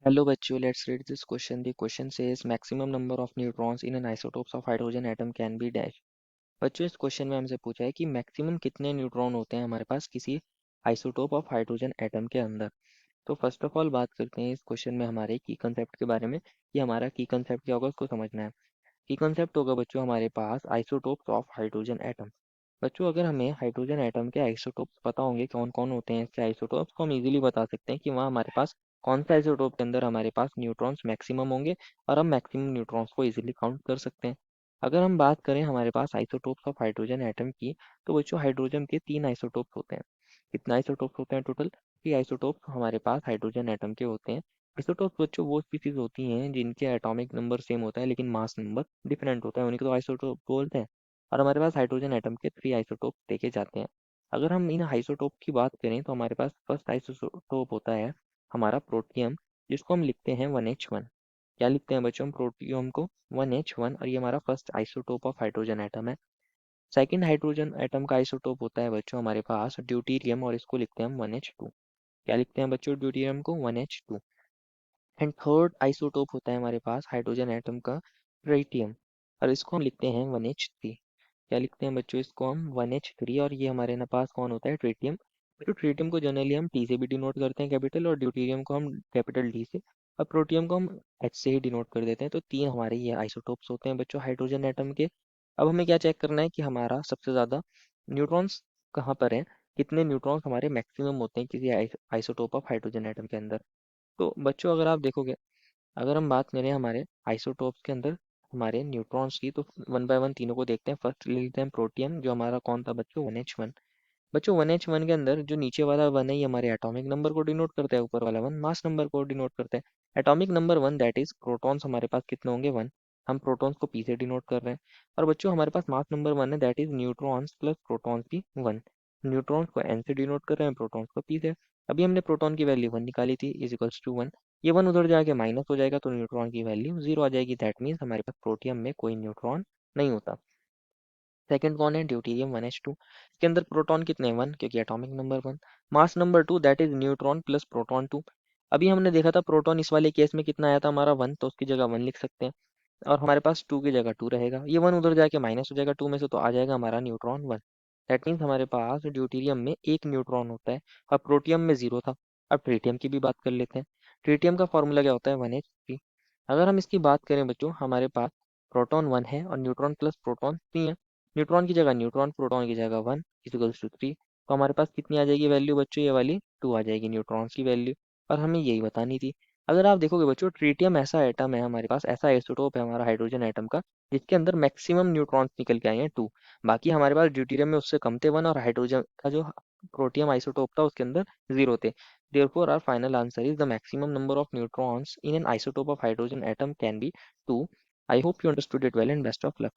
Hello बच्चों, let's read this question. The question says maximum number of neutrons in an isotopes of hydrogen atom can be dash. बच्चों इस question में हमसे पूछा है कि मैक्सिमम कितने न्यूट्रॉन होते हैं हमारे पास किसी आइसोटोप ऑफ हाइड्रोजन एटम के अंदर। तो फर्स्ट ऑफ ऑल बात करते हैं इस क्वेश्चन में हमारे की कंसेप्ट के बारे में कि हमारा की कंसेप्ट क्या होगा उसको समझना है। की कंसेप्ट होगा बच्चों हमारे पास आइसोटोप्स ऑफ हाइड्रोजन एटम। बच्चों अगर हमें हाइड्रोजन एटम के आइसोटोप्स पता होंगे कौन कौन होते हैं इसके आइसोटोप्स तो हम इजीली बता सकते हैं कि वहाँ हमारे पास कौन सा आइसोटोप के अंदर हमारे पास न्यूट्रॉन्स मैक्सिमम होंगे और हम मैक्सिमम न्यूट्रॉन्स को इजीली काउंट कर सकते हैं। अगर हम बात करें हमारे पास आइसोटोप्स ऑफ हाइड्रोजन एटम की तो बच्चों हाइड्रोजन के तीन आइसोटोप्स होते हैं। कितना आइसोटोप्स होते हैं टोटल? थ्री आइसोटोप्स हमारे पास हाइड्रोजन एटम के होते हैं। आइसोटोप्स बच्चों वो स्पीसीज होती हैं जिनके एटॉमिक नंबर सेम होता है लेकिन मास नंबर डिफरेंट होता है, उन्हीं को तो आइसोटोप बोलते हैं। और हमारे पास हाइड्रोजन एटम के थ्री आइसोटोप देखे जाते हैं। अगर हम इन आइसोटोप की बात करें तो हमारे पास फर्स्ट आइसोटोप होता है हमारा प्रोटियम, जिसको हम लिखते हैं 1H1। क्या लिखते हैं बच्चों हम प्रोटियम को? 1H1, और ये हमारा first isotope of hydrogen atom है। सेकंड हाइड्रोजन एटम का आइसोटोप होता है बच्चों हमारे पास ड्यूटीरियम, और इसको लिखते हैं हम 1H2। क्या लिखते हैं बच्चों ड्यूटीरियम को? 1H2। एंड थर्ड आइसोटोप होता है हमारे पास हाइड्रोजन एटम का ट्रिटियम, और इसको हम लिखते हैं 1H3। क्या लिखते हैं बच्चों इसको हम? 1H3। और ये हमारे ना पास कौन होता है? ट्रिटियम। तो ट्रिटियम को जनरली हम टी से भी डिनोट करते हैं कैपिटल, और ड्यूटीरियम को हम कैपिटल डी से, और प्रोटियम को हम एच से ही डिनोट कर देते हैं। तो तीन हमारे ये आइसोटोप्स होते हैं बच्चों हाइड्रोजन एटम के। अब हमें क्या चेक करना है कि हमारा सबसे ज़्यादा न्यूट्रॉन्स कहाँ पर हैं, कितने न्यूट्रॉन्स हमारे मैक्सिमम होते हैं किसी आइसोटोप ऑफ हाइड्रोजन एटम के अंदर। तो बच्चों अगर आप देखोगे, अगर हम बात करें हमारे आइसोटोप्स के अंदर हमारे न्यूट्रॉन्स की, तो वन बाय वन तीनों को देखते हैं। फर्स्ट ले लेते हैं प्रोटियम, जो हमारा कौन था बच्चों? 1H1। बच्चों 1H1 के अंदर जो नीचे वाला वन है ये हमारे एटॉमिक नंबर को डिनोट करता है, ऊपर वाला वन मास नंबर को डिनोट करता है। Atomic number one that is protons हमारे पास कितने होंगे? वन। हम प्रोटॉन्स को पी से डिनोट कर रहे हैं। और बच्चों हमारे पास मास नंबर वन है that is neutrons plus protons की वन। न्यूट्रॉन्स को एन से डिनोट कर रहे हैं, प्रोटॉन्स को पी से। अभी हमने प्रोटॉन की वैल्यू वन निकाली थी इज इक्वल्स टू वन। ये वन उधर जाके माइनस हो जाएगा तो न्यूट्रॉन की वैल्यू जीरो आ जाएगी। दैट मीन्स हमारे पास प्रोटियम में कोई न्यूट्रॉन नहीं होता। सेकंड कौन है? Deuterium 1H2। इसके अंदर प्रोटॉन कितने हैं? वन, क्योंकि atomic number one. Mass number two that is neutron plus proton two. अभी हमने देखा था प्रोटॉन इस वाले केस में कितना आया था हमारा? वन, तो उसकी जगह वन लिख सकते हैं। और हमारे पास टू की जगह टू रहेगा, ये वन उधर जाके माइनस हो जाएगा टू में से, तो आ जाएगा हमारा न्यूट्रॉन वन। दैट मीन्स हमारे पास ड्यूटीरियम में एक न्यूट्रॉन होता है और प्रोटियम में जीरो था। अब ट्रीटियम की भी बात कर लेते हैं। ट्रीटियम का फॉर्मूला क्या होता है? 1H3। अगर हम इसकी बात करें बच्चों, हमारे पास प्रोटॉन वन है और न्यूट्रॉन प्लस प्रोटॉन थ्री है। न्यूट्रॉन की जगह न्यूट्रॉन, प्रोटॉन की जगह वन इक्वल्स टू थ्री। तो हमारे पास कितनी आ जाएगी वैल्यू बच्चों? ये वाली टू आ जाएगी न्यूट्रॉन्स की वैल्यू। और हमें यही बतानी थी। अगर आप देखोगे बच्चों, ट्रीटियम ऐसा एटम है हमारे पास, ऐसा आइसोटोप है हमारा हाइड्रोजन एटम का जिसके अंदर मैक्सिमम न्यूट्रॉन्स निकल के आए हैं टू। बाकी हमारे पास ड्यूटेरियम में उससे कम थे वन, और हाइड्रोजन का जो प्रोटियम आइसोटोप था उसके अंदर जीरो थे। Therefore, our final answer is the maximum number of neutrons in an isotope of hydrogen atom can be 2. I hope you understood it well and best of luck.